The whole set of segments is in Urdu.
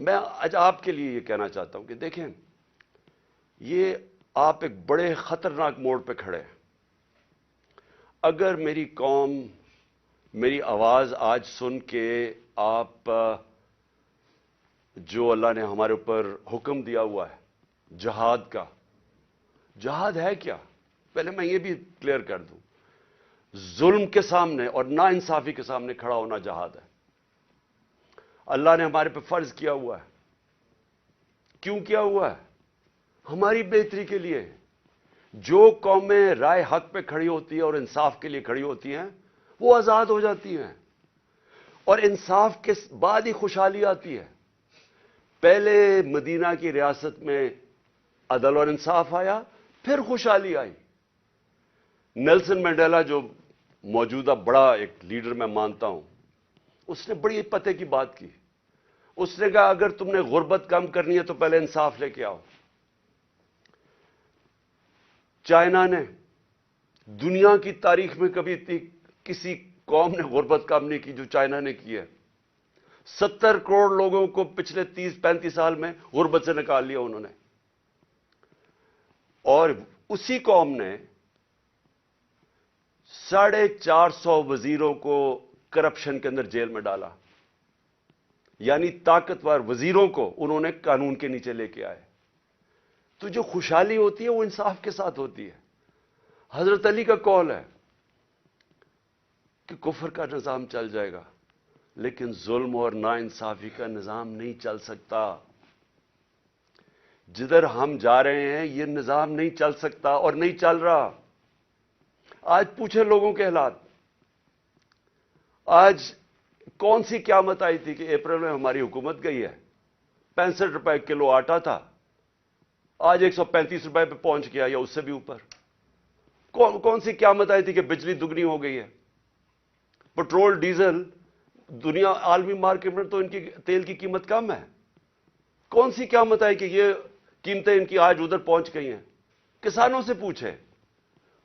میں آج آپ کے لیے یہ کہنا چاہتا ہوں کہ دیکھیں، یہ آپ ایک بڑے خطرناک موڑ پہ کھڑے ہیں۔ اگر میری قوم میری آواز آج سن کے آپ جو اللہ نے ہمارے اوپر حکم دیا ہوا ہے جہاد کا، جہاد ہے کیا؟ پہلے میں یہ بھی کلیئر کر دوں، ظلم کے سامنے اور ناانصافی کے سامنے کھڑا ہونا جہاد ہے۔ اللہ نے ہمارے پہ فرض کیا ہوا ہے۔ کیوں کیا ہوا ہے؟ ہماری بہتری کے لیے۔ جو قومیں رائے حق پہ کھڑی ہوتی ہیں اور انصاف کے لیے کھڑی ہوتی ہیں وہ آزاد ہو جاتی ہیں، اور انصاف کے بعد ہی خوشحالی آتی ہے۔ پہلے مدینہ کی ریاست میں عدل اور انصاف آیا، پھر خوشحالی آئی۔ نیلسن منڈیلا جو موجودہ بڑا ایک لیڈر میں مانتا ہوں، اس نے بڑی پتے کی بات کی۔ اس نے کہا اگر تم نے غربت کم کرنی ہے تو پہلے انصاف لے کے آؤ۔ چائنا نے دنیا کی تاریخ میں کبھی کسی قوم نے غربت کم نہیں کی جو چائنا نے کی ہے۔ 70 کروڑ لوگوں کو پچھلے 30-35 سال میں غربت سے نکال لیا انہوں نے، اور اسی قوم نے 450 وزیروں کو کرپشن کے اندر جیل میں ڈالا، یعنی طاقتور وزیروں کو انہوں نے قانون کے نیچے لے کے آئے۔ تو جو خوشحالی ہوتی ہے وہ انصاف کے ساتھ ہوتی ہے۔ حضرت علی کا قول ہے کہ کفر کا نظام چل جائے گا لیکن ظلم اور ناانصافی کا نظام نہیں چل سکتا۔ جدھر ہم جا رہے ہیں یہ نظام نہیں چل سکتا اور نہیں چل رہا۔ آج پوچھیں لوگوں کے حالات۔ آج کون سی قیامت آئی تھی کہ اپریل میں ہماری حکومت گئی ہے؟ 65 روپے کلو آٹا تھا، آج 135 روپے پہ پہنچ گیا یا اس سے بھی اوپر۔ کون سی قیامت آئی تھی کہ بجلی دگنی ہو گئی ہے؟ پٹرول ڈیزل دنیا عالمی مارکیٹ میں تو ان کی تیل کی قیمت کم ہے۔ کون سی قیامت آئی کہ یہ قیمتیں ان کی آج ادھر پہنچ گئی ہیں؟ کسانوں سے پوچھے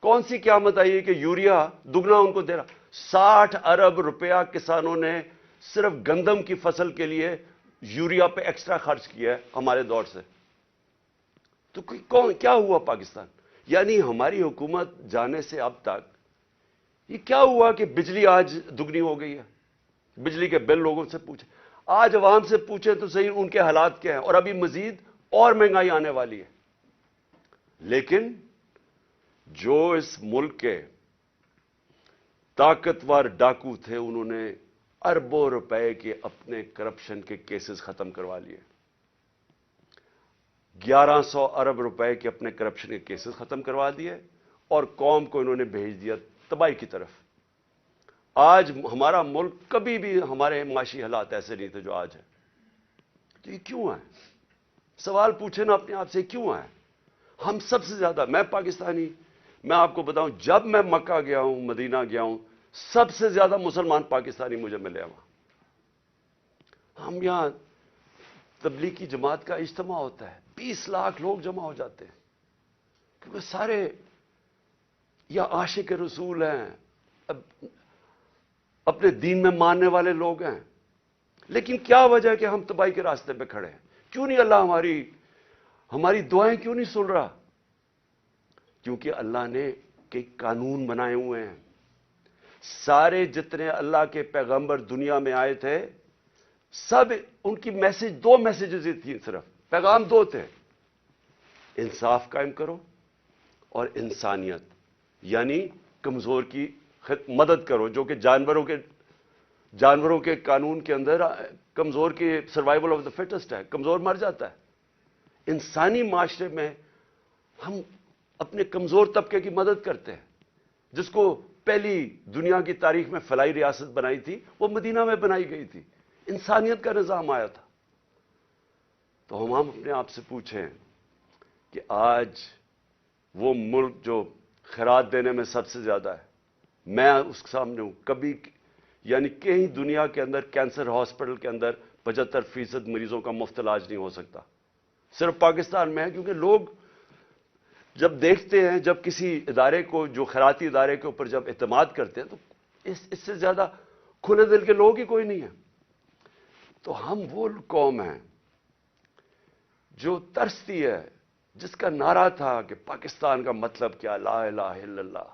کون سی قیامت آئی ہے کہ یوریا دگنا ان کو دے رہا؟ 60 ارب روپیہ کسانوں نے صرف گندم کی فصل کے لیے یوریا پہ ایکسٹرا خرچ کیا ہے ہمارے دور سے۔ تو کیا ہوا پاکستان؟ یعنی ہماری حکومت جانے سے اب تک یہ کیا ہوا کہ بجلی آج دگنی ہو گئی ہے؟ بجلی کے بل لوگوں سے پوچھیں، آج عوام سے پوچھیں تو صحیح ان کے حالات کیا ہیں، اور ابھی مزید اور مہنگائی آنے والی ہے۔ لیکن جو اس ملک کے طاقتور ڈاکو تھے انہوں نے اربوں روپے کے اپنے کرپشن کے کیسز ختم کروا لیے۔ 1100 ارب روپے کے اپنے کرپشن کے کیسز ختم کروا دیے اور قوم کو انہوں نے بھیج دیا تباہی کی طرف۔ آج ہمارا ملک، کبھی بھی ہمارے معاشی حالات ایسے نہیں تھے جو آج ہے۔ تو یہ کیوں ہے؟ سوال پوچھیں نا اپنے آپ سے، کیوں ہے؟ ہم سب سے زیادہ، میں پاکستانی، میں آپ کو بتاؤں جب میں مکہ گیا ہوں، مدینہ گیا ہوں، سب سے زیادہ مسلمان پاکستانی مجھے ملے وہاں۔ ہم یہاں تبلیغی جماعت کا اجتماع ہوتا ہے، 20 لاکھ لوگ جمع ہو جاتے ہیں، کیونکہ سارے یا عاشق رسول ہیں، اپنے دین میں ماننے والے لوگ ہیں۔ لیکن کیا وجہ ہے کہ ہم تباہی کے راستے پہ کھڑے ہیں؟ کیوں نہیں اللہ ہماری دعائیں کیوں نہیں سن رہا؟ کیونکہ اللہ نے کئی قانون بنائے ہوئے ہیں۔ سارے جتنے اللہ کے پیغمبر دنیا میں آئے تھے، سب ان کی دو میسیجز تھیں، صرف پیغام دو تھے: انصاف قائم کرو اور انسانیت، یعنی کمزور کی مدد کرو، جو کہ جانوروں کے قانون کے اندر کمزور کی سروائیول آف دا فٹسٹ ہے، کمزور مر جاتا ہے۔ انسانی معاشرے میں ہم اپنے کمزور طبقے کی مدد کرتے ہیں۔ جس کو پہلی دنیا کی تاریخ میں فلاحی ریاست بنائی تھی وہ مدینہ میں بنائی گئی تھی، انسانیت کا نظام آیا تھا۔ تو ہم اپنے آپ سے پوچھیں کہ آج وہ ملک جو خیرات دینے میں سب سے زیادہ ہے، میں اس کے سامنے ہوں، کبھی یعنی کہیں دنیا کے اندر کینسر ہاسپٹل کے اندر 75% مریضوں کا مفت علاج نہیں ہو سکتا، صرف پاکستان میں ہے۔ کیونکہ لوگ جب دیکھتے ہیں، جب کسی ادارے کو، جو خیراتی ادارے کے اوپر جب اعتماد کرتے ہیں، تو اس سے زیادہ کھلے دل کے لوگ ہی کوئی نہیں ہے۔ تو ہم وہ قوم ہیں جو ترستی ہے، جس کا نعرہ تھا کہ پاکستان کا مطلب کیا، لا الہ الا اللہ،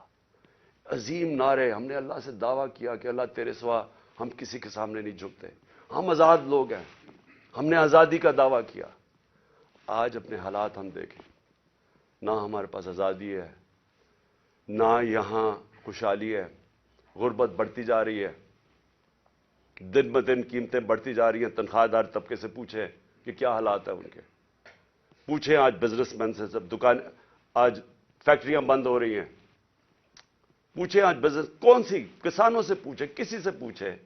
عظیم نعرے. ہم نے اللہ سے دعویٰ کیا کہ اللہ تیرے سوا ہم کسی کے سامنے نہیں جھکتے، ہم آزاد لوگ ہیں، ہم نے آزادی کا دعویٰ کیا. آج اپنے حالات ہم دیکھیں، نہ ہمارے پاس آزادی ہے، نہ یہاں خوشحالی ہے. غربت بڑھتی جا رہی ہے، دن بدن قیمتیں بڑھتی جا رہی ہیں. تنخواہ دار طبقے سے پوچھیں کہ کیا حالات ہیں ان کے. پوچھیں آج بزنس مین سے، سب دکان، آج فیکٹریاں بند ہو رہی ہیں. پوچھیں آج بزنس، کون سی، کسانوں سے پوچھیں، کسی سے پوچھیں،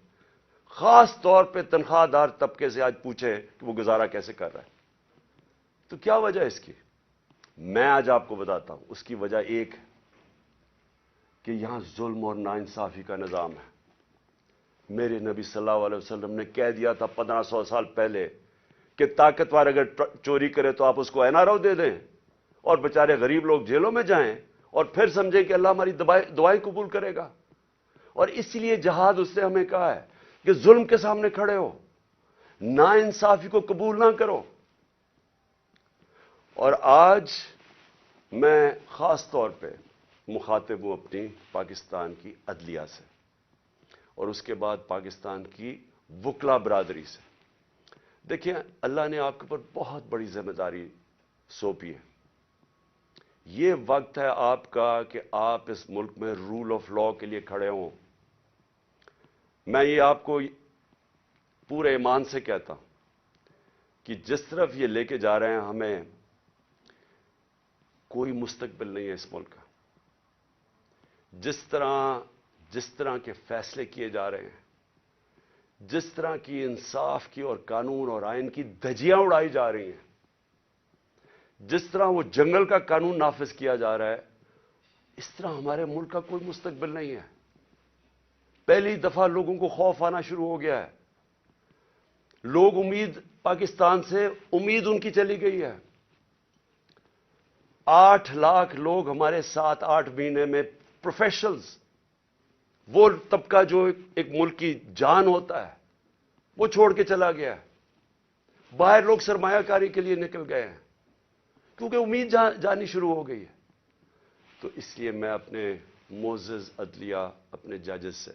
خاص طور پہ تنخواہ دار طبقے سے آج پوچھیں کہ وہ گزارا کیسے کر رہا ہے. تو کیا وجہ ہے اس کی؟ میں آج آپ کو بتاتا ہوں. اس کی وجہ ایک ہے کہ یہاں ظلم اور ناانصافی کا نظام ہے. میرے نبی صلی اللہ علیہ وسلم نے کہہ دیا تھا 1500 سال پہلے کہ طاقتور اگر چوری کرے تو آپ اس کو این آر او دے دیں، اور بیچارے غریب لوگ جیلوں میں جائیں، اور پھر سمجھیں کہ اللہ ہماری دعائیں قبول کرے گا. اور اس لیے جہاد اس نے ہمیں کہا ہے کہ ظلم کے سامنے کھڑے ہو، ناانصافی کو قبول نہ کرو. اور آج میں خاص طور پہ مخاطب ہوں اپنی پاکستان کی عدلیہ سے، اور اس کے بعد پاکستان کی وکلا برادری سے. دیکھیں، اللہ نے آپ کے اوپر بہت بڑی ذمہ داری سونپی ہے. یہ وقت ہے آپ کا کہ آپ اس ملک میں رول آف لا کے لیے کھڑے ہوں. میں یہ آپ کو پورے ایمان سے کہتا ہوں کہ جس طرف یہ لے کے جا رہے ہیں، ہمیں کوئی مستقبل نہیں ہے اس ملک کا. جس طرح کے فیصلے کیے جا رہے ہیں، جس طرح کی انصاف کی اور قانون اور آئین کی دھجیاں اڑائی جا رہی ہیں، جس طرح وہ جنگل کا قانون نافذ کیا جا رہا ہے، اس طرح ہمارے ملک کا کوئی مستقبل نہیں ہے. پہلی دفعہ لوگوں کو خوف آنا شروع ہو گیا ہے. لوگ پاکستان سے امید ان کی چلی گئی ہے. 8 لاکھ لوگ ہمارے 7-8 مہینے میں پروفیشنلز، وہ طبقہ جو ایک ملک کی جان ہوتا ہے، وہ چھوڑ کے چلا گیا ہے. باہر لوگ سرمایہ کاری کے لیے نکل گئے ہیں کیونکہ امید جانی شروع ہو گئی ہے. تو اس لیے میں اپنے معزز عدلیہ، اپنے ججز سے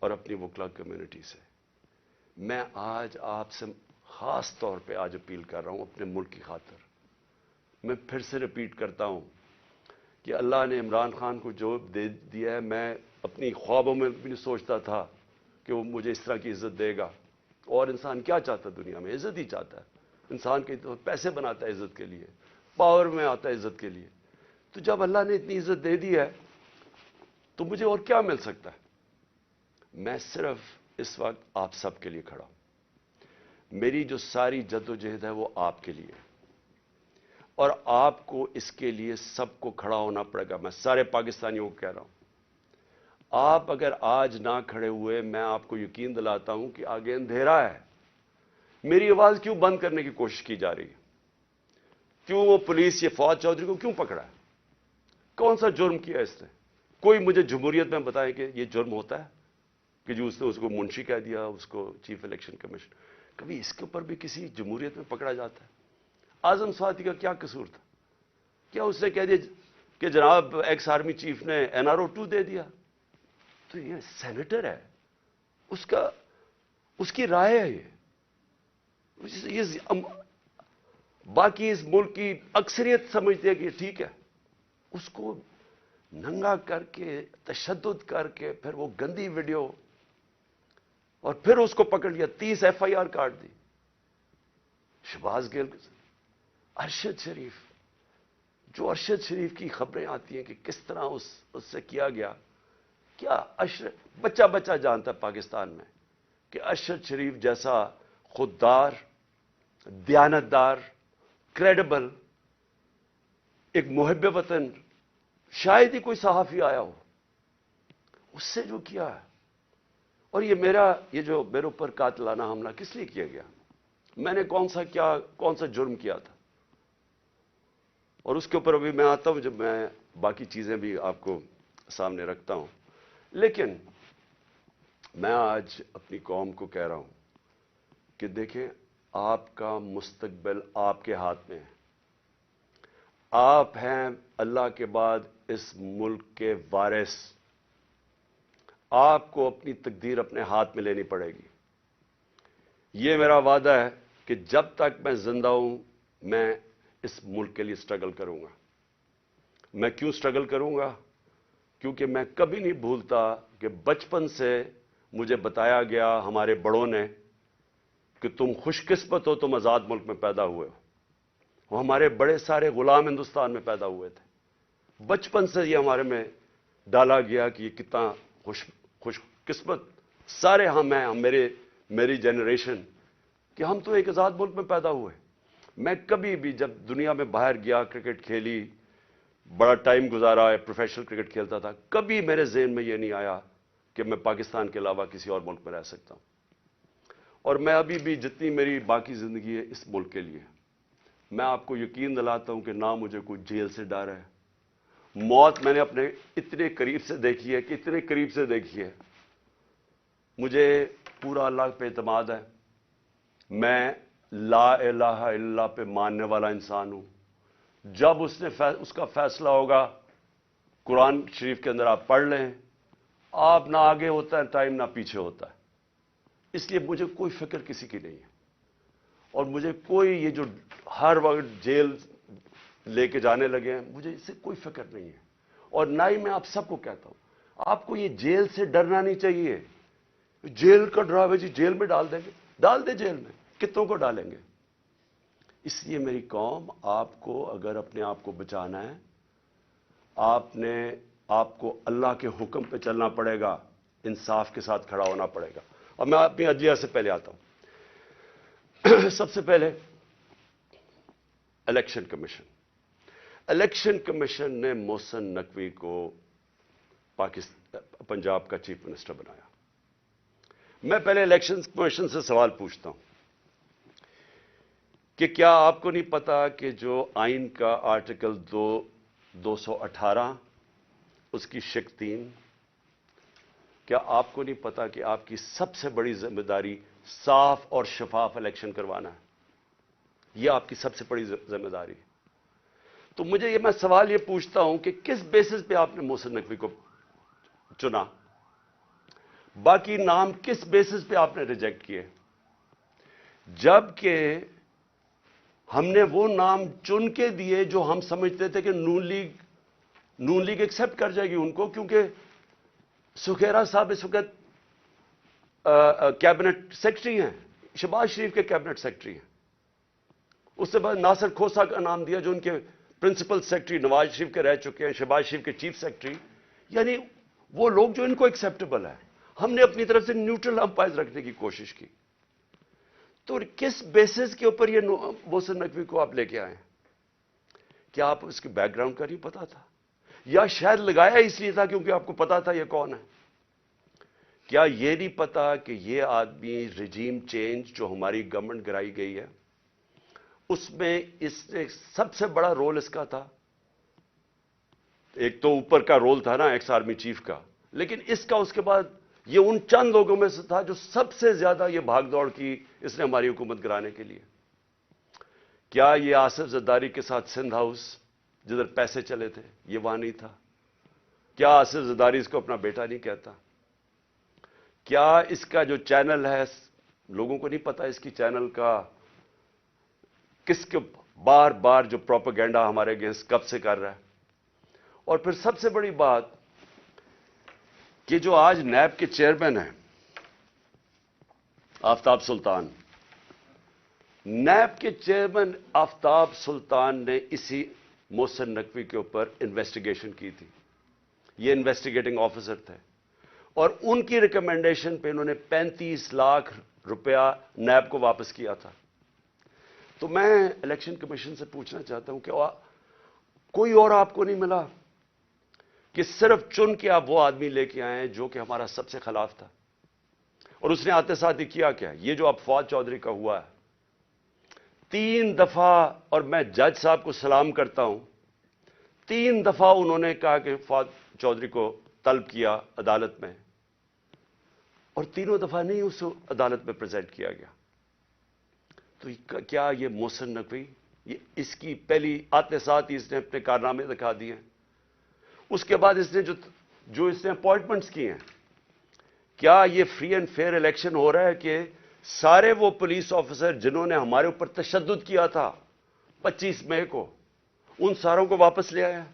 اور اپنی وکلا کمیونٹی سے، میں آج آپ سے خاص طور پہ آج اپیل کر رہا ہوں اپنے ملک کی خاطر. میں پھر سے ریپیٹ کرتا ہوں کہ اللہ نے عمران خان کو جو دے دیا ہے، میں اپنی خوابوں میں بھی نہیں سوچتا تھا کہ وہ مجھے اس طرح کی عزت دے گا. اور انسان کیا چاہتا ہے دنیا میں؟ عزت ہی چاہتا ہے. انسان کے پیسے بناتا ہے عزت کے لیے، پاور میں آتا ہے عزت کے لیے. تو جب اللہ نے اتنی عزت دے دی ہے تو مجھے اور کیا مل سکتا ہے؟ میں صرف اس وقت آپ سب کے لیے کھڑا ہوں. میری جو ساری جدوجہد ہے وہ آپ کے لیے، اور آپ کو اس کے لیے سب کو کھڑا ہونا پڑے گا. میں سارے پاکستانیوں کو کہہ رہا ہوں، آپ اگر آج نہ کھڑے ہوئے، میں آپ کو یقین دلاتا ہوں کہ آگے اندھیرا ہے. میری آواز کیوں بند کرنے کی کوشش کی جا رہی ہے؟ کیوں وہ پولیس یہ فواد چودھری کو کیوں پکڑا ہے؟ کون سا جرم کیا اس نے؟ کوئی مجھے جمہوریت میں بتائے کہ یہ جرم ہوتا ہے کہ جو اس نے اس کو منشی کہہ دیا، اس کو چیف الیکشن کمیشن. کبھی اس کے اوپر بھی کسی جمہوریت میں پکڑا جاتا ہے؟ اعظم سواتی کا کیا قصور تھا؟ کیا اس نے کہہ دیا کہ جناب ایکس آرمی چیف نے NRO 2 دے دیا؟ تو یہ سینیٹر ہے، اس کی رائے ہے. یہ باقی اس ملک کی اکثریت سمجھتے ہیں کہ ٹھیک ہے. اس کو ننگا کر کے، تشدد کر کے، پھر وہ گندی ویڈیو، اور پھر اس کو پکڑ لیا، 30 FIR کاٹ دی. شہباز گل، ارشد شریف، جو ارشد شریف کی خبریں آتی ہیں کہ کس طرح اس سے کیا گیا. کیا بچہ جانتا ہے پاکستان میں کہ ارشد شریف جیسا خوددار، دیانتدار، کریڈیبل، ایک محب وطن، شاید ہی کوئی صحافی آیا ہو. اس سے جو کیا ہے. اور یہ جو میرے اوپر قاتلانہ حملہ کس لیے کیا گیا؟ میں نے کون سا جرم کیا تھا؟ اور اس کے اوپر ابھی میں آتا ہوں جب میں باقی چیزیں بھی آپ کو سامنے رکھتا ہوں. لیکن میں آج اپنی قوم کو کہہ رہا ہوں کہ دیکھیں، آپ کا مستقبل آپ کے ہاتھ میں ہے. آپ ہیں اللہ کے بعد اس ملک کے وارث. آپ کو اپنی تقدیر اپنے ہاتھ میں لینی پڑے گی. یہ میرا وعدہ ہے کہ جب تک میں زندہ ہوں میں اس ملک کے لیے سٹرگل کروں گا. میں کیوں سٹرگل کروں گا؟ کیونکہ میں کبھی نہیں بھولتا کہ بچپن سے مجھے بتایا گیا ہمارے بڑوں نے کہ تم خوش قسمت ہو، تم آزاد ملک میں پیدا ہوئے ہو. وہ ہمارے بڑے سارے غلام ہندوستان میں پیدا ہوئے تھے. بچپن سے یہ ہمارے میں ڈالا گیا کہ یہ کتنا خوش قسمت سارے ہم ہیں، میری جنریشن، کہ ہم تو ایک آزاد ملک میں پیدا ہوئے. میں کبھی بھی جب دنیا میں باہر گیا، کرکٹ کھیلی، بڑا ٹائم گزارا ہے، پروفیشنل کرکٹ کھیلتا تھا، کبھی میرے ذہن میں یہ نہیں آیا کہ میں پاکستان کے علاوہ کسی اور ملک میں رہ سکتا ہوں. اور میں ابھی بھی جتنی میری باقی زندگی ہے اس ملک کے لیے. میں آپ کو یقین دلاتا ہوں کہ نہ مجھے کوئی جیل سے ڈر ہے. موت میں نے اپنے اتنے قریب سے دیکھی ہے کہ اتنے قریب سے دیکھی ہے. مجھے پورا اللہ پہ اعتماد ہے. میں لا الہ الا اللہ پہ ماننے والا انسان ہوں. جب اس کا فیصلہ ہوگا، قرآن شریف کے اندر آپ پڑھ لیں، آپ نہ آگے ہوتا ہے ٹائم نہ پیچھے ہوتا ہے. اس لیے مجھے کوئی فکر کسی کی نہیں ہے. اور مجھے کوئی یہ جو ہر وقت جیل لے کے جانے لگے ہیں، مجھے اس سے کوئی فکر نہیں ہے. اور نہ ہی میں آپ سب کو کہتا ہوں آپ کو یہ جیل سے ڈرنا نہیں چاہیے. جیل کا ڈراوے جی جیل میں ڈال دیں گے، ڈال دیں جیل میں، کتنوں کو ڈالیں گے. اس لیے میری قوم، آپ کو اگر اپنے آپ کو بچانا ہے، آپ کو اللہ کے حکم پہ چلنا پڑے گا، انصاف کے ساتھ کھڑا ہونا پڑے گا. اور میں اپنی عدلیہ سے پہلے آتا ہوں. سب سے پہلے الیکشن کمیشن. الیکشن کمیشن نے محسن نقوی کو پنجاب کا چیف منسٹر بنایا. میں پہلے الیکشن کمیشن سے سوال پوچھتا ہوں کہ کیا آپ کو نہیں پتا کہ جو آئین کا آرٹیکل 218 اس کی شق 3، کیا آپ کو نہیں پتا کہ آپ کی سب سے بڑی ذمہ داری صاف اور شفاف الیکشن کروانا ہے؟ یہ آپ کی سب سے بڑی ذمہ داری. تو میں سوال یہ پوچھتا ہوں کہ کس بیسس پہ آپ نے محسن نقوی کو چنا؟ باقی نام کس بیسس پہ آپ نے ریجیکٹ کیے؟ جبکہ ہم نے وہ نام چن کے دیے جو ہم سمجھتے تھے کہ نون لیگ ایکسپٹ کر جائے گی ان کو، کیونکہ سکھیرا صاحب اس وقت کیبنٹ سیکرٹری ہیں، شہباز شریف کے کیبنٹ سیکرٹری ہیں. اس سے بعد ناصر کھوسا کا نام دیا جو ان کے پرنسپل سیکرٹری نواز شریف کے رہ چکے ہیں، شہباز شریف کے چیف سیکرٹری. یعنی وہ لوگ جو ان کو ایکسیپٹیبل ہے. ہم نے اپنی طرف سے نیوٹرل امپائر رکھنے کی کوشش کی. تو کس بیسس کے اوپر یہ محسن نقوی کو آپ لے کے آئے؟ کیا آپ اس کے بیک گراؤنڈ کا نہیں پتا تھا؟ یا شاید لگایا اس لیے تھا کیونکہ آپ کو پتا تھا یہ کون ہے؟ کیا یہ نہیں پتا کہ یہ آدمی رجیم چینج جو ہماری گورنمنٹ گرائی گئی ہے اس میں اس نے سب سے بڑا رول اس کا تھا. ایک تو اوپر کا رول تھا نا ایکس آرمی چیف کا، لیکن اس کا اس کے بعد یہ ان چند لوگوں میں سے تھا جو سب سے زیادہ یہ بھاگ دوڑ کی اس نے ہماری حکومت گرانے کے لیے. کیا یہ آصف زرداری کے ساتھ سندھ ہاؤس جدھر پیسے چلے تھے یہ وہاں نہیں تھا؟ کیا آصف زرداری اس کو اپنا بیٹا نہیں کہتا؟ کیا اس کا جو چینل ہے لوگوں کو نہیں پتا اس کی چینل کا کس کے بار بار جو پروپیگنڈا ہمارے اگینسٹ کب سے کر رہا ہے؟ اور پھر سب سے بڑی بات کہ جو آج نیب کے چیئرمین ہیں آفتاب سلطان، نیب کے چیئرمین آفتاب سلطان نے اسی محسن نقوی کے اوپر انویسٹیگیشن کی تھی. یہ انویسٹیگیٹنگ آفیسر تھے اور ان کی ریکمنڈیشن پہ انہوں نے 35 لاکھ روپیہ نیب کو واپس کیا تھا. تو میں الیکشن کمیشن سے پوچھنا چاہتا ہوں کہ کوئی اور آپ کو نہیں ملا کہ صرف چن کے آپ وہ آدمی لے کے آئے ہیں جو کہ ہمارا سب سے خلاف تھا؟ اور اس نے آتے ساتھ ہی کیا کیا؟ یہ جو اب فواد چودھری کا ہوا ہے 3 دفعہ، اور میں جج صاحب کو سلام کرتا ہوں، 3 دفعہ انہوں نے کہا کہ فواد چودھری کو طلب کیا عدالت میں، اور تینوں دفعہ نہیں اس کو عدالت میں پریزنٹ کیا گیا. تو کیا یہ محسن نقوی یہ اس کی پہلی آتے ساتھ ہی اس نے اپنے کارنامے دکھا دیے ہیں. اس کے بعد اس نے جو اس نے اپوائنٹمنٹس کی ہیں, کیا یہ فری اینڈ فیئر الیکشن ہو رہا ہے کہ سارے وہ پولیس آفیسر جنہوں نے ہمارے اوپر تشدد کیا تھا 25 مئی کو, ان ساروں کو واپس لے آیا؟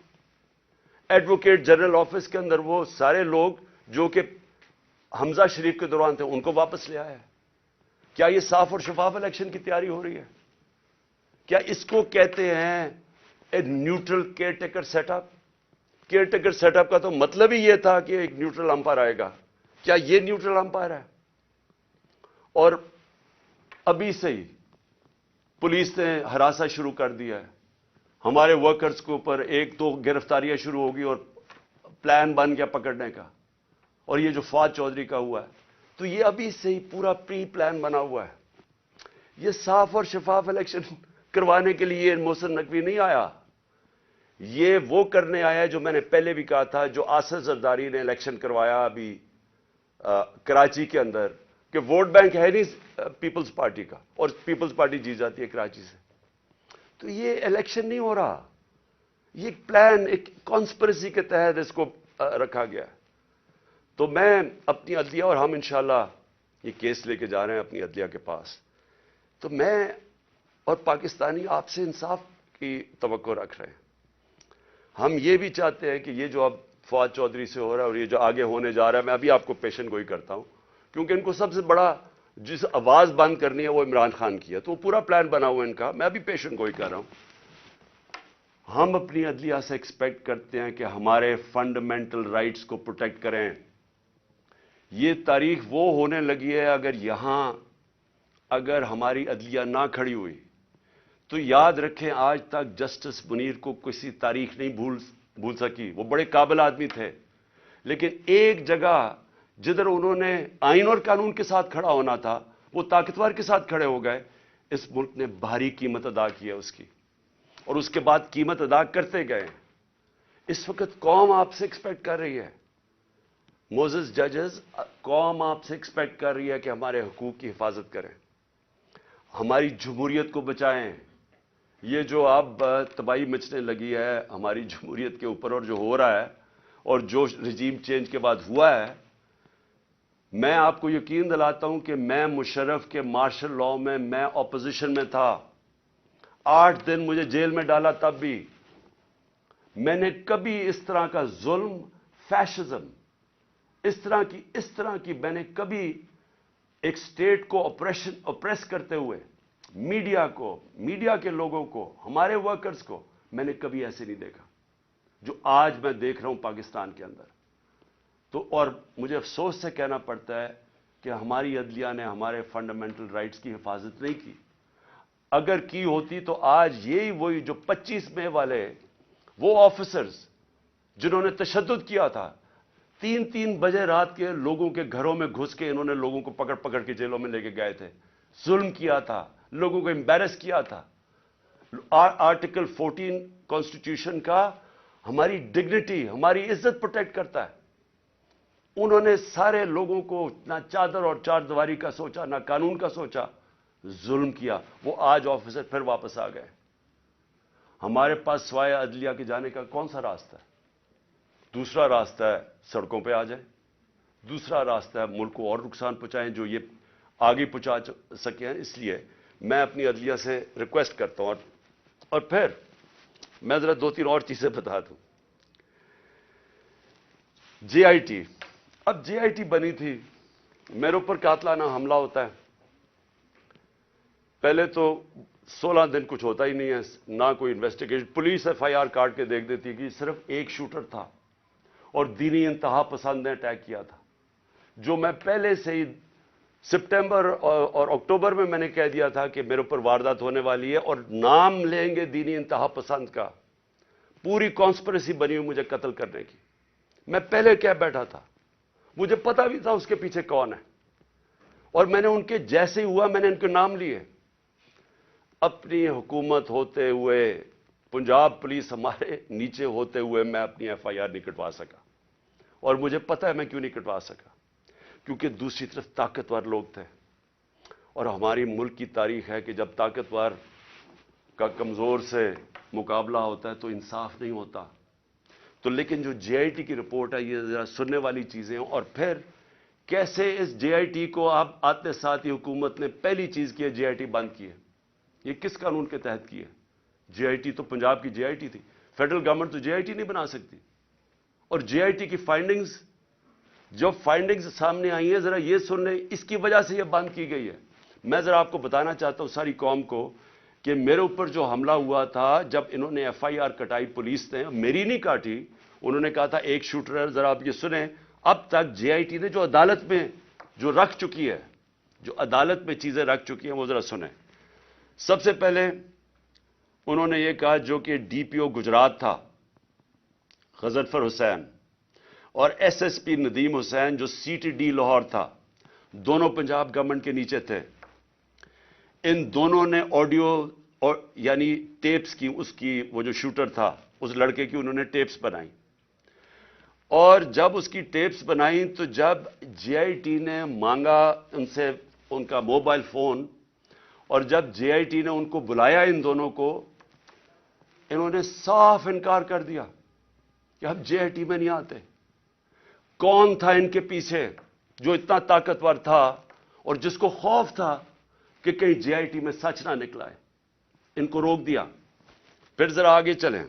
ایڈوکیٹ جنرل آفس کے اندر وہ سارے لوگ جو کہ حمزہ شریف کے دوران تھے ان کو واپس لے آیا؟ کیا یہ صاف اور شفاف الیکشن کی تیاری ہو رہی ہے؟ کیا اس کو کہتے ہیں a neutral caretaker set up? Caretaker set up کا تو مطلب ہی یہ تھا کہ ایک نیوٹرل امپائر آئے گا. کیا یہ نیوٹرل امپائر ہے؟ اور ابھی سے ہی پولیس نے ہراساں شروع کر دیا ہے ہمارے ورکرز کے اوپر. 1-2 گرفتاریاں شروع ہوگی اور پلان بن گیا پکڑنے کا. اور یہ جو فواد چودھری کا ہوا ہے تو یہ ابھی سے ہی پورا پری پلان بنا ہوا ہے. یہ صاف اور شفاف الیکشن کروانے کے لیے محسن نقوی نہیں آیا, یہ وہ کرنے آیا جو میں نے پہلے بھی کہا تھا, جو آصف زرداری نے الیکشن کروایا ابھی کراچی کے اندر, کہ ووٹ بینک ہے نہیں پیپلز پارٹی کا اور پیپلز پارٹی جیت جاتی ہے کراچی سے. تو یہ الیکشن نہیں ہو رہا, یہ ایک پلان, ایک کانسپریسی کے تحت اس کو رکھا گیا. تو میں اپنی عدلیہ اور ہم انشاءاللہ یہ کیس لے کے جا رہے ہیں اپنی عدلیہ کے پاس. تو میں اور پاکستانی آپ سے انصاف کی توقع رکھ رہے ہیں. ہم یہ بھی چاہتے ہیں کہ یہ جو اب فواد چودھری سے ہو رہا ہے اور یہ جو آگے ہونے جا رہا ہے, میں ابھی آپ کو پیشن گوئی کرتا ہوں کیونکہ ان کو سب سے بڑا جس آواز بند کرنی ہے وہ عمران خان کی ہے, تو پورا پلان بنا ہوا ہے ان کا. میں ابھی پیشن گوئی کر رہا ہوں. ہم اپنی عدلیہ سے ایکسپیکٹ کرتے ہیں کہ ہمارے فنڈامنٹل رائٹس کو پروٹیکٹ کریں. یہ تاریخ وہ ہونے لگی ہے اگر ہماری عدلیہ نہ کھڑی ہوئی تو یاد رکھیں آج تک جسٹس منیر کو کسی تاریخ نہیں بھول سکی. وہ بڑے قابل آدمی تھے, لیکن ایک جگہ جدھر انہوں نے آئین اور قانون کے ساتھ کھڑا ہونا تھا وہ طاقتور کے ساتھ کھڑے ہو گئے. اس ملک نے بھاری قیمت ادا کی ہے اس کی, اور اس کے بعد قیمت ادا کرتے گئے. اس وقت قوم آپ سے ایکسپیکٹ کر رہی ہے, موزز ججز, قوم آپ سے ایکسپیکٹ کر رہی ہے کہ ہمارے حقوق کی حفاظت کریں, ہماری جمہوریت کو بچائیں. یہ جو اب تباہی مچنے لگی ہے ہماری جمہوریت کے اوپر اور جو ہو رہا ہے اور جو رجیم چینج کے بعد ہوا ہے, میں آپ کو یقین دلاتا ہوں کہ میں مشرف کے مارشل لاء میں اپوزیشن میں تھا. 8 دن مجھے جیل میں ڈالا, تب بھی میں نے کبھی اس طرح کا ظلم, فیشزم, اس طرح کی میں نے کبھی ایک سٹیٹ کو اپریس کرتے ہوئے میڈیا کے لوگوں کو, ہمارے ورکرز کو, میں نے کبھی ایسے نہیں دیکھا جو آج میں دیکھ رہا ہوں پاکستان کے اندر. تو اور مجھے افسوس سے کہنا پڑتا ہے کہ ہماری عدلیہ نے ہمارے فنڈامنٹل رائٹس کی حفاظت نہیں کی. اگر کی ہوتی تو آج یہی وہی جو 25 مئی والے وہ آفیسرز جنہوں نے تشدد کیا تھا, 3 بجے رات کے لوگوں کے گھروں میں گھس کے انہوں نے لوگوں کو پکڑ کے جیلوں میں لے کے گئے تھے, ظلم کیا تھا, لوگوں کو امبیرس کیا تھا. آرٹیکل 14 کانسٹیٹیوشن کا ہماری ڈگنیٹی, ہماری عزت پروٹیکٹ کرتا ہے. انہوں نے سارے لوگوں کو نہ چادر اور چار دیواری کا سوچا, نہ قانون کا سوچا, ظلم کیا. وہ آج آفیسر پھر واپس آ گئے. ہمارے پاس سوائے عدلیہ کے جانے کا کون سا راستہ ہے؟ دوسرا راستہ ہے سڑکوں پہ آ جائیں, دوسرا راستہ ہے ملک کو اور نقصان پہنچائیں جو یہ آگے پہنچا سکے ہیں. اس لیے میں اپنی عدلیہ سے ریکویسٹ کرتا ہوں. اور پھر میں ذرا 2-3 اور چیزیں بتا دوں. جے آئی ٹی, اب جے آئی ٹی بنی تھی, میرے اوپر قاتلانہ حملہ ہوتا ہے. پہلے تو 16 دن کچھ ہوتا ہی نہیں ہے, نہ کوئی investigation. Police F I R کاٹ کے دیکھ دیتی کہ صرف ایک شوٹر تھا اور دینی انتہا پسند نے اٹیک کیا تھا, جو میں پہلے سے ہی سپٹمبر اور اکتوبر میں نے کہہ دیا تھا کہ میرے اوپر واردات ہونے والی ہے اور نام لیں گے دینی انتہا پسند کا. پوری کانسپریسی بنی ہوئی مجھے قتل کرنے کی. میں پہلے کہہ بیٹھا تھا, مجھے پتا بھی تھا اس کے پیچھے کون ہے, اور میں نے ان کے جیسے ہی ہوا میں نے ان کے نام لیے. اپنی حکومت ہوتے ہوئے, پنجاب پولیس ہمارے نیچے ہوتے ہوئے میں اپنی ایف آئی آر نہیں کٹوا سکا. اور مجھے پتا ہے میں کیوں نہیں کٹوا سکا, کیونکہ دوسری طرف طاقتور لوگ تھے. اور ہماری ملک کی تاریخ ہے کہ جب طاقتور کا کمزور سے مقابلہ ہوتا ہے تو انصاف نہیں ہوتا. تو لیکن جو جے آئی ٹی کی رپورٹ ہے یہ ذرا سننے والی چیزیں ہیں. اور پھر کیسے اس جے آئی ٹی کو آپ آتے ساتھ ہی حکومت نے پہلی چیز کی ہے جے آئی ٹی بند کی ہے. یہ کس قانون کے تحت کی ہے؟ جے آئی ٹی تو پنجاب کی جے آئی ٹی تھی. فیڈرل گورنمنٹ تو جے آئی ٹی نہیں بنا سکتی. اور جے آئی ٹی کی فائنڈنگز جو فائنڈنگز سامنے آئی ہیں ذرا یہ سن لیں, اس کی وجہ سے یہ بند کی گئی ہے. میں ذرا آپ کو بتانا چاہتا ہوں ساری قوم کو کہ میرے اوپر جو حملہ ہوا تھا جب انہوں نے ایف آئی آر کٹائی پولیس نے, میری نہیں کاٹی, انہوں نے کہا تھا ایک شوٹر ہے. ذرا آپ یہ سنیں, اب تک جے آئی ٹی نے جو عدالت میں جو رکھ چکی ہے, جو عدالت میں چیزیں رکھ چکی ہیں وہ ذرا سنیں. سب سے پہلے انہوں نے یہ کہا جو کہ ڈی پی او گجرات تھا غضنفر حسین اور ایس ایس پی ندیم حسین جو سی ٹی ڈی لاہور تھا, دونوں پنجاب گورنمنٹ کے نیچے تھے. ان دونوں نے آڈیو یعنی ٹیپس کی, اس کی وہ جو شوٹر تھا اس لڑکے کی انہوں نے ٹیپس بنائی. اور جب اس کی ٹیپس بنائی تو جب جے آئی ٹی نے مانگا ان سے ان کا موبائل فون, اور جب جے آئی ٹی نے ان کو بلایا ان دونوں کو, انہوں نے صاف انکار کر دیا کہ ہم جے آئی ٹی میں نہیں آتے. کون تھا ان کے پیچھے جو اتنا طاقتور تھا اور جس کو خوف تھا کہ کہیں جے آئی ٹی میں سچ نہ نکلا ہے؟ ان کو روک دیا. پھر ذرا آگے چلیں.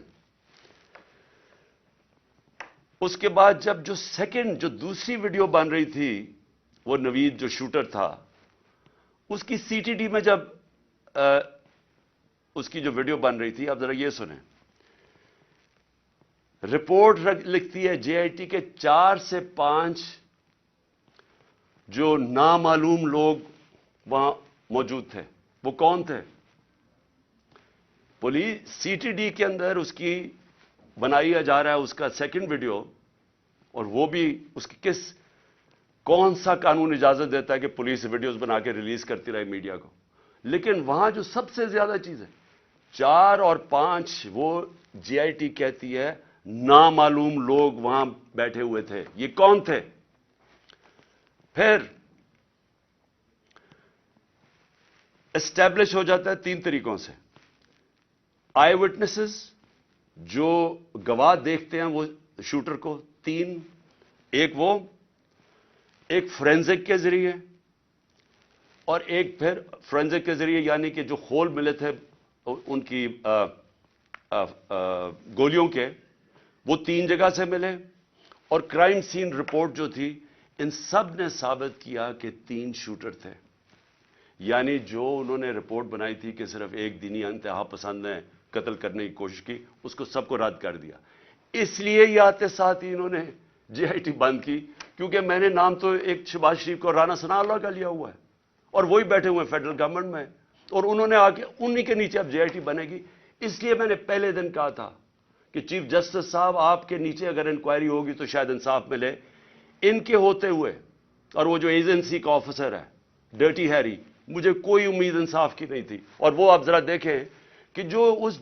اس کے بعد جب جو سیکنڈ جو دوسری ویڈیو بن رہی تھی, وہ نوید جو شوٹر تھا اس کی سی ٹی ڈی میں جب اس کی جو ویڈیو بن رہی تھی, اب ذرا یہ سنیں. رپورٹ لکھتی ہے جے آئی ٹی کے 4 سے 5 جو نامعلوم لوگ وہاں موجود تھے. وہ کون تھے؟ پولیس سی ٹی ڈی کے اندر اس کی بنایا جا رہا ہے اس کا سیکنڈ ویڈیو, اور وہ بھی اس کی کون سا قانون اجازت دیتا ہے کہ پولیس ویڈیوز بنا کے ریلیز کرتی رہے میڈیا کو؟ لیکن وہاں جو سب سے زیادہ چیز ہے 4 اور 5 وہ جے آئی ٹی کہتی ہے نامعلوم لوگ وہاں بیٹھے ہوئے تھے. یہ کون تھے؟ پھر اسٹیبلش ہو جاتا ہے 3 طریقوں سے. آئی وٹنسز جو گواہ دیکھتے ہیں وہ شوٹر کو 3, ایک فورینزک کے ذریعے, اور ایک پھر فورینزک کے ذریعے یعنی کہ جو خول ملے تھے ان کی گولیوں کے, وہ 3 جگہ سے ملے. اور کرائم سین رپورٹ جو تھی, ان سب نے ثابت کیا کہ 3 شوٹر تھے. یعنی جو انہوں نے رپورٹ بنائی تھی کہ صرف ایک دینی انتہا پسند نے قتل کرنے کی کوشش کی, اس کو سب کو رد کر دیا. اس لیے یہ آتے ساتھ ہی انہوں نے جے آئی ٹی بند کی, کیونکہ میں نے نام تو ایک شہباز شریف کو رانا ثناء اللہ کا لیا ہوا ہے, اور وہی بیٹھے ہوئے ہیں فیڈرل گورنمنٹ میں, اور انہوں نے آ کے انہی کے نیچے اب جے آئی ٹی بنے گی. اس لیے میں نے پہلے دن کہا تھا کہ چیف جسٹس صاحب آپ کے نیچے اگر انکوائری ہوگی تو شاید انصاف ملے. ان کے ہوتے ہوئے, اور وہ جو ایجنسی کا آفیسر ہے ڈرٹی ہیری, مجھے کوئی امید انصاف کی نہیں تھی. اور وہ آپ ذرا دیکھیں کہ جو اس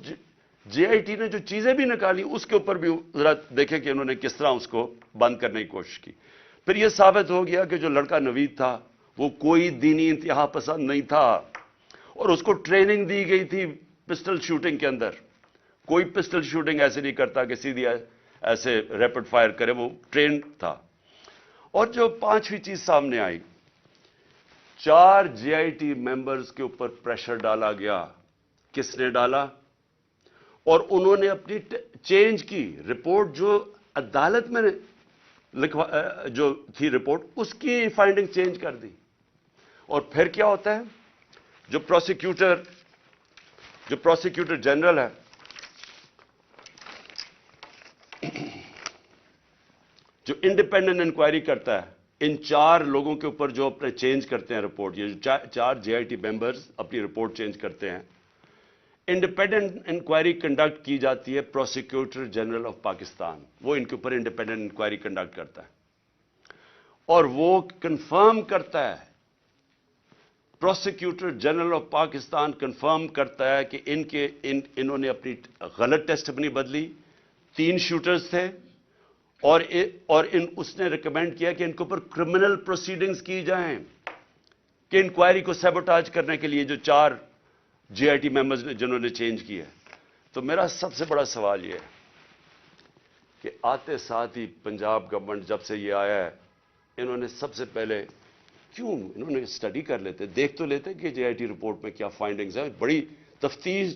جے آئی ٹی نے جو چیزیں بھی نکالی اس کے اوپر بھی ذرا دیکھیں کہ انہوں نے کس طرح اس کو بند کرنے کی کوشش کی. پھر یہ ثابت ہو گیا کہ جو لڑکا نوید تھا وہ کوئی دینی انتہا پسند نہیں تھا, اور اس کو ٹریننگ دی گئی تھی پسٹل شوٹنگ کے اندر. کوئی پسٹل شوٹنگ ایسے نہیں کرتا کہ سیدھی ایسے ریپڈ فائر کرے, وہ ٹرینڈ تھا. اور جو 5ویں چیز سامنے آئی, 4 جے آئی ٹی ممبرز کے اوپر پریشر ڈالا گیا. کس نے ڈالا؟ اور انہوں نے اپنی چینج کی رپورٹ, جو عدالت میں جو تھی رپورٹ اس کی فائنڈنگ چینج کر دی. اور پھر کیا ہوتا ہے, جو پروسیکیوٹر جنرل ہے, جو انڈیپینڈنٹ انکوائری کرتا ہے, ان 4 لوگوں کے اوپر جو اپنے چینج کرتے ہیں رپورٹ, یہ جو 4 جے آئی ٹی ممبرز اپنی رپورٹ چینج کرتے ہیں, انڈیپینڈنٹ انکوائری کنڈکٹ کی جاتی ہے پروسیکیوٹر جنرل آف پاکستان. وہ ان کے اوپر انڈیپینڈنٹ انکوائری کنڈکٹ کرتا ہے, اور وہ کنفرم کرتا ہے, prosecutor general of Pakistan confirm کرتا ہے کہ انہوں نے اپنی غلط ٹیسٹ اپنی بدلی. 3 شوٹرز تھے, اور اس نے ریکمینڈ کیا کہ ان کے اوپر کرمنل پروسیڈنگز کی جائیں, کہ انکوائری کو سیبوٹاج کرنے کے لیے جو 4 JIT ممبرز نے جنہوں نے چینج کیا ہے. تو میرا سب سے بڑا سوال یہ ہے کہ آتے ساتھ ہی پنجاب گورنمنٹ جب سے یہ آیا ہے انہوں نے سب سے پہلے کیوں انہوں نے اسٹڈی کر لیتے, دیکھ تو لیتے کہ JIT رپورٹ میں کیا فائنڈنگز ہیں. بڑی تفصیل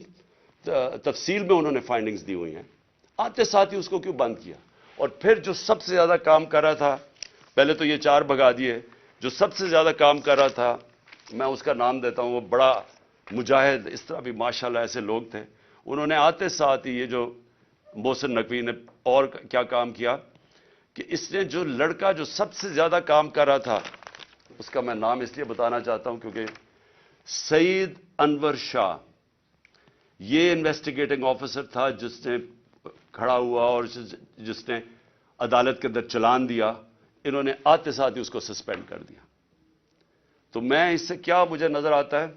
میں انہوں نے فائنڈنگز دی ہوئی ہیں. آتے ساتھ ہی اس کو کیوں بند کیا؟ اور پھر جو سب سے زیادہ کام کر رہا تھا, پہلے تو یہ 4 بھگا دیے, جو سب سے زیادہ کام کر رہا تھا میں اس کا نام دیتا ہوں, وہ بڑا مجاہد, اس طرح بھی ماشاءاللہ ایسے لوگ تھے, انہوں نے آتے ساتھ ہی یہ جو محسن نقوی نے اور کیا کام کیا کہ اس نے جو لڑکا جو سب سے زیادہ کام کر رہا تھا, اس کا میں نام اس لیے بتانا چاہتا ہوں کیونکہ سعید انور شاہ, یہ انویسٹیگیٹنگ آفیسر تھا جس نے کھڑا ہوا اور جس نے عدالت کے اندر چلان دیا. انہوں نے آتے ساتھ ہی اس کو سسپینڈ کر دیا. تو میں اس سے کیا مجھے نظر آتا ہے,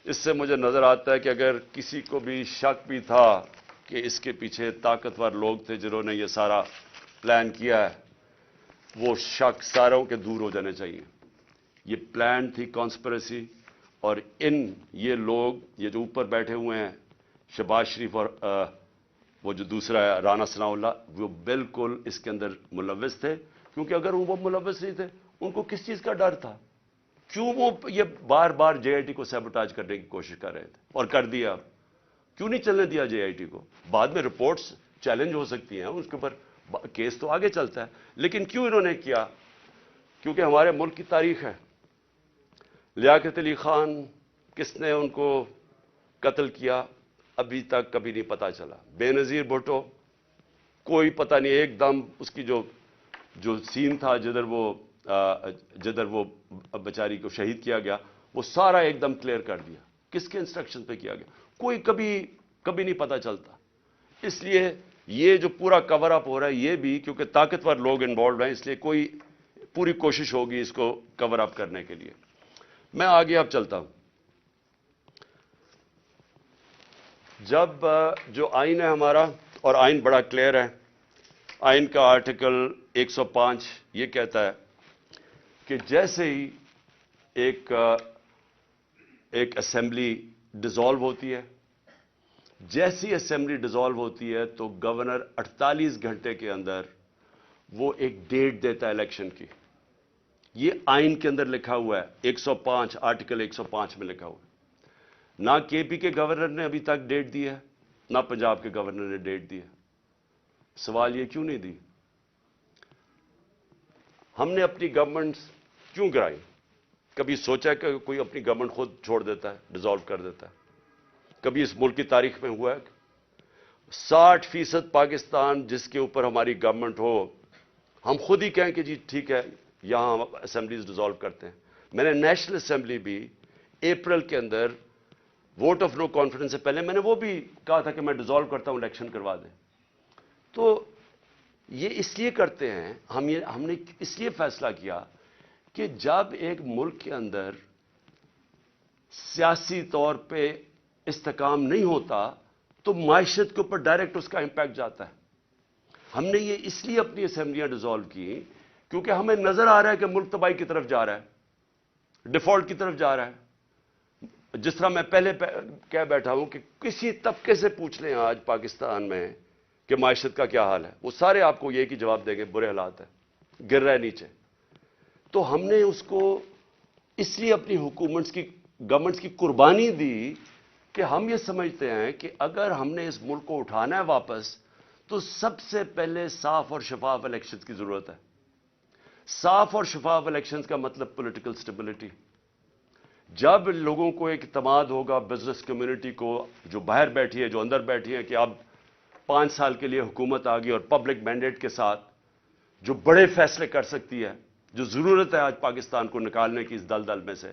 اس سے مجھے نظر آتا ہے کہ اگر کسی کو بھی شک بھی تھا کہ اس کے پیچھے طاقتور لوگ تھے جنہوں نے یہ سارا پلان کیا ہے, وہ شک ساروں کے دور ہو جانے چاہیے. یہ پلان تھی کانسپریسی, اور یہ لوگ یہ جو اوپر بیٹھے ہوئے ہیں شہباز شریف اور وہ جو دوسرا ہے رانا ثناء اللہ, وہ بالکل اس کے اندر ملوث تھے. کیونکہ اگر وہ ملوث نہیں تھے ان کو کس چیز کا ڈر تھا؟ کیوں وہ یہ بار بار JIT کو سیبوٹاج کرنے کی کوشش کر رہے تھے اور کر دیا؟ کیوں نہیں چلنے دیا JIT کو؟ بعد میں رپورٹس چیلنج ہو سکتی ہیں, اس کے اوپر کیس تو آگے چلتا ہے, لیکن کیوں انہوں نے کیا؟ کیونکہ ہمارے ملک کی تاریخ ہے. لیاقت علی خان کس نے ان کو قتل کیا ابھی تک کبھی نہیں پتا چلا. بے نظیر بھٹو کوئی پتہ نہیں, ایک دم اس کی جو سین تھا جدھر وہ بیچاری کو شہید کیا گیا, وہ سارا ایک دم کلیئر کر دیا. کس کے انسٹرکشن پہ کیا گیا کوئی کبھی نہیں پتا چلتا. اس لیے یہ جو پورا کور اپ ہو رہا ہے یہ بھی کیونکہ طاقتور لوگ انوالوڈ ہیں, اس لیے کوئی پوری کوشش ہوگی اس کو کور اپ کرنے کے لیے. میں آگے اب چلتا ہوں. جب جو آئین ہے ہمارا, اور آئین بڑا کلیئر ہے, آئین کا آرٹیکل 105 یہ کہتا ہے کہ جیسے ہی ایک اسمبلی ڈیزالو ہوتی ہے, جیسی اسمبلی ڈیزالو ہوتی ہے تو گورنر 48 گھنٹے کے اندر وہ ایک ڈیٹ دیتا ہے الیکشن کی. یہ آئین کے اندر لکھا ہوا ہے, 105 آرٹیکل 105 میں لکھا ہوا ہے. نہ KP کے گورنر نے ابھی تک ڈیٹ دی ہے, نہ پنجاب کے گورنر نے ڈیٹ دی ہے. سوال یہ کیوں نہیں دی؟ ہم نے اپنی گورنمنٹ کیوں گرائی؟ کبھی سوچا کہ کوئی اپنی گورنمنٹ خود چھوڑ دیتا ہے, ڈیزالو کر دیتا ہے؟ کبھی اس ملک کی تاریخ میں ہوا ہے؟ 60% پاکستان جس کے اوپر ہماری گورنمنٹ ہو, ہم خود ہی کہیں کہ جی ٹھیک ہے یہاں ہم اسمبلیز ڈیزالو کرتے ہیں. میں نے نیشنل اسمبلی بھی اپریل کے اندر ووٹ آف نو کانفیڈنس سے پہلے میں نے وہ بھی کہا تھا کہ میں ڈیزالو کرتا ہوں, الیکشن کروا دیں. تو یہ اس لیے کرتے ہیں, ہم نے اس لیے فیصلہ کیا کہ جب ایک ملک کے اندر سیاسی طور پہ استحکام نہیں ہوتا تو معیشت کے اوپر ڈائریکٹ اس کا امپیکٹ جاتا ہے. ہم نے یہ اس لیے اپنی اسمبلیاں ڈیزالو کی کیونکہ ہمیں نظر آ رہا ہے کہ ملک تباہی کی طرف جا رہا ہے, ڈیفالٹ کی طرف جا رہا ہے. جس طرح میں پہلے کہہ بیٹھا ہوں کہ کسی طبقے سے پوچھ لیں آج پاکستان میں کہ معیشت کا کیا حال ہے, وہ سارے آپ کو یہ کہ جواب دیں گے برے حالات ہیں, گر رہا ہے نیچے. تو ہم نے اس کو اس لیے اپنی گورنمنٹس کی قربانی دی کہ ہم یہ سمجھتے ہیں کہ اگر ہم نے اس ملک کو اٹھانا ہے واپس تو سب سے پہلے صاف اور شفاف الیکشنز کی ضرورت ہے. صاف اور شفاف الیکشنز کا مطلب پولیٹیکل سٹیبلٹی. جب لوگوں کو ایک اعتماد ہوگا, بزنس کمیونٹی کو جو باہر بیٹھی ہے جو اندر بیٹھی ہے, کہ اب 5 سال کے لیے حکومت آ گئی اور پبلک مینڈیٹ کے ساتھ جو بڑے فیصلے کر سکتی ہے, جو ضرورت ہے آج پاکستان کو نکالنے کی اس دلدل میں سے,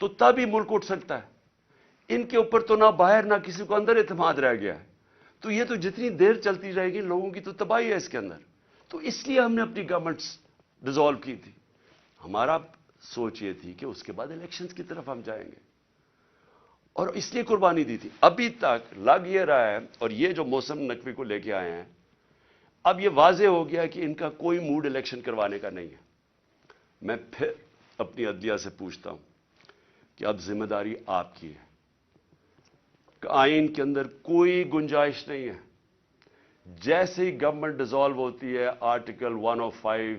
تو تب ہی ملک اٹھ سکتا ہے. ان کے اوپر تو نہ باہر نہ کسی کو اندر اعتماد رہ گیا ہے. تو یہ تو جتنی دیر چلتی رہے گی لوگوں کی تو تباہی ہے اس کے اندر. تو اس لیے ہم نے اپنی گورنمنٹس ڈیزالو کی تھی. ہمارا سوچ یہ تھی کہ اس کے بعد الیکشنز کی طرف ہم جائیں گے, اور اس لیے قربانی دی تھی. ابھی تک لگ یہ رہا ہے, اور یہ جو محسن نقوی کو لے کے آئے ہیں, اب یہ واضح ہو گیا کہ ان کا کوئی موڈ الیکشن کروانے کا نہیں ہے. میں پھر اپنی عدلیہ سے پوچھتا ہوں کہ اب ذمہ داری آپ کی ہے. آئین کے اندر کوئی گنجائش نہیں ہے. جیسے ہی گورنمنٹ ڈیزالو ہوتی ہے آرٹیکل 105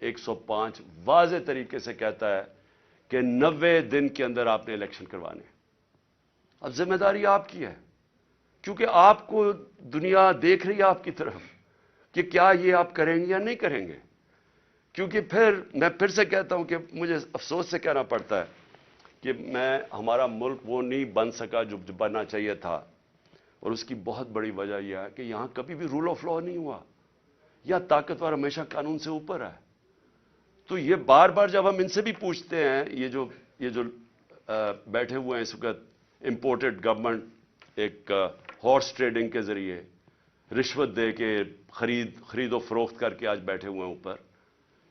105 واضح طریقے سے کہتا ہے کہ 90 دن کے اندر آپ نے الیکشن کروانے. اب ذمہ داری آپ کی ہے کیونکہ آپ کو دنیا دیکھ رہی ہے آپ کی طرف کہ کیا یہ آپ کریں گے یا نہیں کریں گے. کیونکہ میں پھر سے کہتا ہوں کہ مجھے افسوس سے کہنا پڑتا ہے کہ ہمارا ملک وہ نہیں بن سکا جو بننا چاہیے تھا. اور اس کی بہت بڑی وجہ یہ ہے کہ یہاں کبھی بھی رول آف لا نہیں ہوا. یا طاقتور ہمیشہ قانون سے اوپر ہے. تو یہ بار بار جب ہم ان سے بھی پوچھتے ہیں, یہ جو بیٹھے ہوئے ہیں اس وقت امپورٹڈ گورنمنٹ ایک ہارس ٹریڈنگ کے ذریعے رشوت دے کے خرید و فروخت کر کے آج بیٹھے ہوئے ہیں اوپر,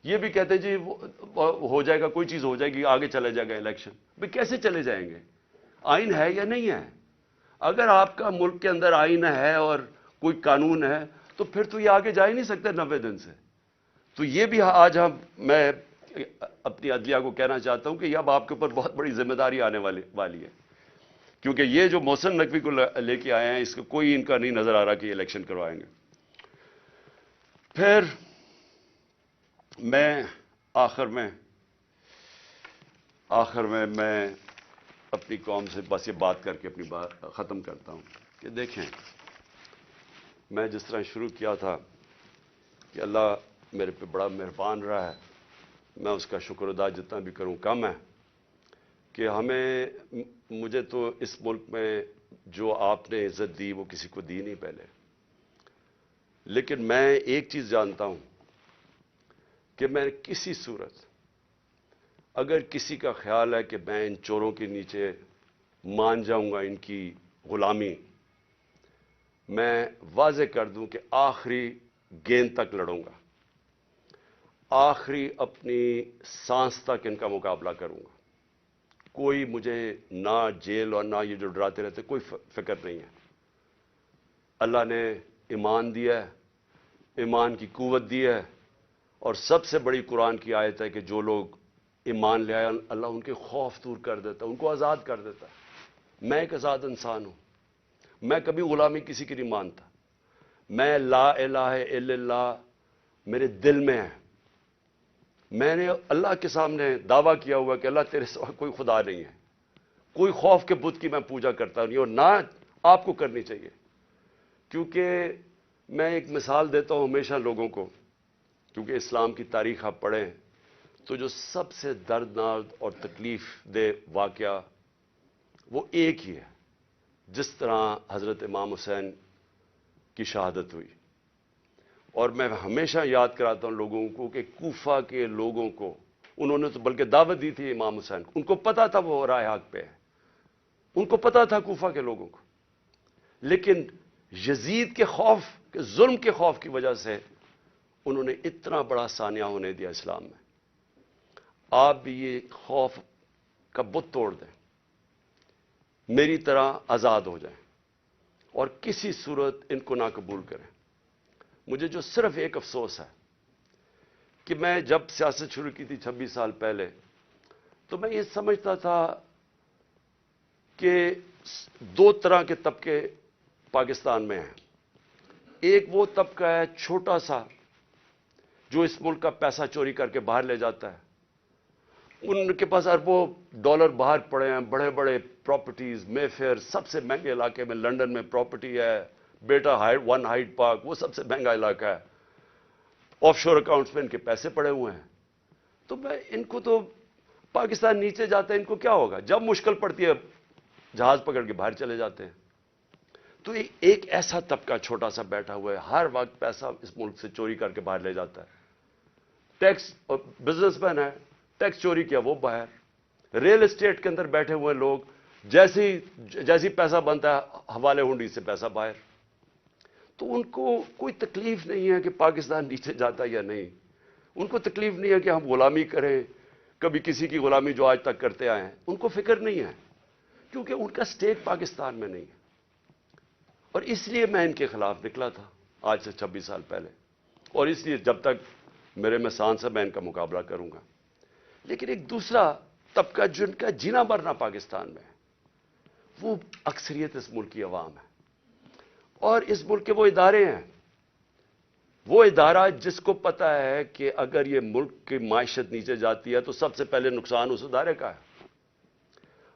یہ بھی کہتے ہیں جی ہو جائے گا, کوئی چیز ہو جائے گی, آگے چلے جائے گا الیکشن. بھئی کیسے چلے جائیں گے؟ آئین ہے یا نہیں ہے؟ اگر آپ کا ملک کے اندر آئین ہے اور کوئی قانون ہے تو پھر تو یہ آگے جا ہی نہیں سکتے 90 دن سے. تو یہ بھی آج میں اپنی عدلیہ کو کہنا چاہتا ہوں کہ اب آپ کے اوپر بہت بڑی ذمہ داری آنے والی ہے, کیونکہ یہ جو محسن نقوی کو لے کے آئے ہیں اس کو کوئی ان کا نہیں نظر آ رہا کہ یہ الیکشن کروائیں گے. پھر میں آخر میں میں اپنی قوم سے بس یہ بات کر کے اپنی بات ختم کرتا ہوں کہ دیکھیں, میں جس طرح شروع کیا تھا کہ اللہ میرے پہ بڑا مہربان رہا ہے, میں اس کا شکر ادا جتنا بھی کروں کم ہے کہ مجھے تو اس ملک میں جو آپ نے عزت دی وہ کسی کو دی نہیں پہلے. لیکن میں ایک چیز جانتا ہوں کہ میں کسی صورت اگر کسی کا خیال ہے کہ میں ان چوروں کے نیچے مان جاؤں گا ان کی غلامی, میں واضح کر دوں کہ آخری گیند تک لڑوں گا, آخری اپنی سانس تک ان کا مقابلہ کروں گا. کوئی مجھے نہ جیل اور نہ یہ جو ڈراتے رہتے کوئی فکر نہیں ہے. اللہ نے ایمان دیا ہے, ایمان کی قوت دی ہے, اور سب سے بڑی قرآن کی آیت ہے کہ جو لوگ ایمان لے آئے اللہ ان کے خوف دور کر دیتا ہے, ان کو آزاد کر دیتا ہے. میں ایک آزاد انسان ہوں, میں کبھی غلامی کسی کی نہیں مانتا. میں لا الہ الا اللہ میرے دل میں ہے. میں نے اللہ کے سامنے دعویٰ کیا ہوا کہ اللہ تیرے سوا کوئی خدا نہیں ہے, کوئی خوف کے بت کی میں پوجا کرتا نہیں, اور نہ آپ کو کرنی چاہیے. کیونکہ میں ایک مثال دیتا ہوں ہمیشہ لوگوں کو, کیونکہ اسلام کی تاریخ آپ پڑھیں تو جو سب سے دردناک اور تکلیف دہ واقعہ وہ ایک ہی ہے. جس طرح حضرت امام حسین کی شہادت ہوئی, اور میں ہمیشہ یاد کراتا ہوں لوگوں کو کہ کوفہ کے لوگوں کو انہوں نے تو بلکہ دعوت دی تھی امام حسین کو, ان کو پتا تھا وہ رائے حق پہ ہے, ان کو پتا تھا کوفہ کے لوگوں کو, لیکن یزید کے خوف کے ظلم کے خوف کی وجہ سے انہوں نے اتنا بڑا سانیہ ہونے دیا اسلام میں. آپ بھی یہ خوف کا بت توڑ دیں, میری طرح آزاد ہو جائیں, اور کسی صورت ان کو نہ قبول کریں. مجھے جو صرف ایک افسوس ہے کہ میں جب سیاست شروع کی تھی 26 سال پہلے, تو میں یہ سمجھتا تھا کہ دو طرح کے طبقے پاکستان میں ہیں. ایک وہ طبقہ ہے چھوٹا سا جو اس ملک کا پیسہ چوری کر کے باہر لے جاتا ہے, ان کے پاس اربوں ڈالر باہر پڑے ہیں, بڑے بڑے پراپرٹیز, مے فیئر سب سے مہنگے علاقے میں لنڈن میں پراپرٹی ہے, بیٹا ون ہائیڈ پارک وہ سب سے مہنگا علاقہ ہے, آف شور اکاؤنٹس میں ان کے پیسے پڑے ہوئے ہیں. تو میں ان کو تو پاکستان نیچے جاتے ہیں ان کو کیا ہوگا, جب مشکل پڑتی ہے جہاز پکڑ کے باہر چلے جاتے ہیں. تو ایک ایسا طبقہ چھوٹا سا بیٹھا ہوا ہے, ہر وقت پیسہ اس ملک سے چوری کر کے باہر لے جاتا ہے. ٹیکس بزنس مین ہے, ٹیکس چوری کیا وہ باہر. ریل اسٹیٹ کے اندر بیٹھے ہوئے لوگ جیسی پیسہ بنتا ہے حوالے ہنڈی سے پیسہ باہر. تو ان کو کوئی تکلیف نہیں ہے کہ پاکستان نیچے جاتا یا نہیں, ان کو تکلیف نہیں ہے کہ ہم غلامی کریں, کبھی کسی کی غلامی جو آج تک کرتے آئے ہیں ان کو فکر نہیں ہے, کیونکہ ان کا سٹیٹ پاکستان میں نہیں ہے. اور اس لیے میں ان کے خلاف نکلا تھا آج سے 26 سال پہلے, اور اس لیے جب تک میرے میں سانس ہے میں ان کا مقابلہ کروں گا. لیکن ایک دوسرا طبقہ جن کا جینا مرنا پاکستان میں وہ اکثریت اس ملک کی عوام ہے، اور اس ملک کے وہ ادارے ہیں، وہ ادارہ جس کو پتا ہے کہ اگر یہ ملک کی معیشت نیچے جاتی ہے تو سب سے پہلے نقصان اس ادارے کا ہے۔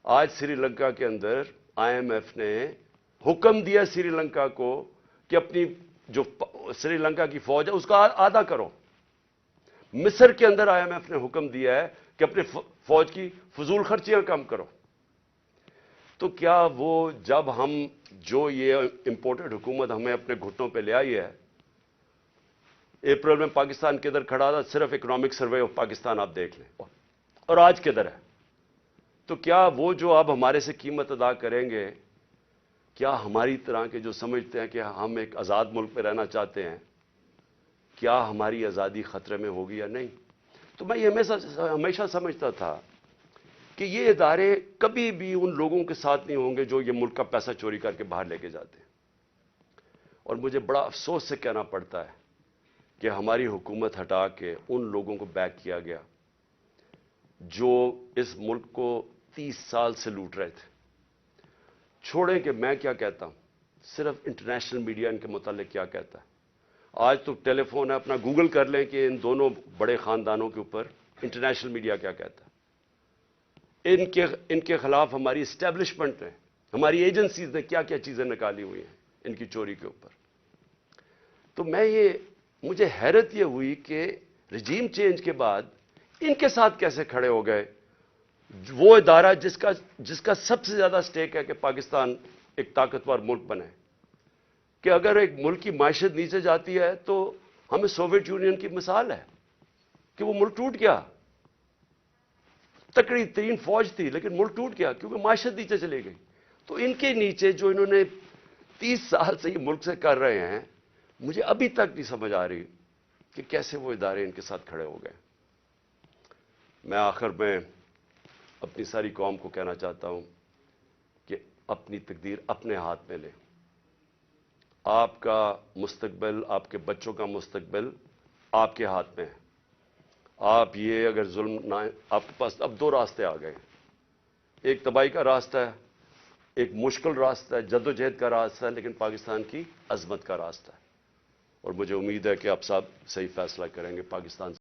آج سری لنکا کے اندر آئی ایم ایف نے حکم دیا سری لنکا کو کہ اپنی جو سری لنکا کی فوج ہے اس کا آدھا کرو۔ مصر کے اندر آئی ایم ایف نے حکم دیا ہے کہ اپنی فوج کی فضول خرچیاں کم کرو۔ تو کیا وہ جب ہم جو یہ امپورٹڈ حکومت ہمیں اپنے گھٹنوں پہ لے آئی ہے، اپریل میں پاکستان کدھر کھڑا تھا، صرف اکنامک سروے آف پاکستان آپ دیکھ لیں، اور آج کدھر ہے؟ تو کیا وہ جو اب ہمارے سے قیمت ادا کریں گے، کیا ہماری طرح کے جو سمجھتے ہیں کہ ہم ایک آزاد ملک میں رہنا چاہتے ہیں، کیا ہماری آزادی خطرے میں ہوگی یا نہیں؟ تو میں یہ ہمیشہ سمجھتا تھا کہ یہ ادارے کبھی بھی ان لوگوں کے ساتھ نہیں ہوں گے جو یہ ملک کا پیسہ چوری کر کے باہر لے کے جاتے ہیں۔ اور مجھے بڑا افسوس سے کہنا پڑتا ہے کہ ہماری حکومت ہٹا کے ان لوگوں کو بیک کیا گیا جو اس ملک کو 30 سال سے لوٹ رہے تھے۔ چھوڑیں کہ میں کیا کہتا ہوں، صرف انٹرنیشنل میڈیا ان کے متعلق کیا کہتا ہے۔ آج تو ٹیلی فون ہے، اپنا گوگل کر لیں کہ ان دونوں بڑے خاندانوں کے اوپر انٹرنیشنل میڈیا کیا کہتا ہے۔ ان کے خلاف ہماری اسٹیبلشمنٹ نے، ہماری ایجنسیز نے کیا کیا چیزیں نکالی ہوئی ہیں ان کی چوری کے اوپر۔ تو مجھے حیرت یہ ہوئی کہ رجیم چینج کے بعد ان کے ساتھ کیسے کھڑے ہو گئے، وہ ادارہ جس کا سب سے زیادہ سٹیک ہے کہ پاکستان ایک طاقتور ملک بنے، کہ اگر ایک ملک کی معیشت نیچے جاتی ہے تو ہمیں سوویت یونین کی مثال ہے کہ وہ ملک ٹوٹ گیا، تکڑی ترین فوج تھی لیکن ملک ٹوٹ گیا کیونکہ معیشت نیچے چلی گئی۔ تو ان کے نیچے جو انہوں نے 30 سال سے یہ ملک سے کر رہے ہیں، مجھے ابھی تک نہیں سمجھ آ رہی کہ کیسے وہ ادارے ان کے ساتھ کھڑے ہو گئے۔ میں آخر میں اپنی ساری قوم کو کہنا چاہتا ہوں کہ اپنی تقدیر اپنے ہاتھ میں لیں۔ آپ کا مستقبل، آپ کے بچوں کا مستقبل آپ کے ہاتھ میں ہے۔ آپ یہ اگر ظلم نہ، آپ کے پاس اب 2 راستے آ گئے ہیں، ایک تباہی کا راستہ ہے، ایک مشکل راستہ ہے، جدوجہد کا راستہ ہے، لیکن پاکستان کی عظمت کا راستہ ہے۔ اور مجھے امید ہے کہ آپ صاحب صحیح فیصلہ کریں گے پاکستان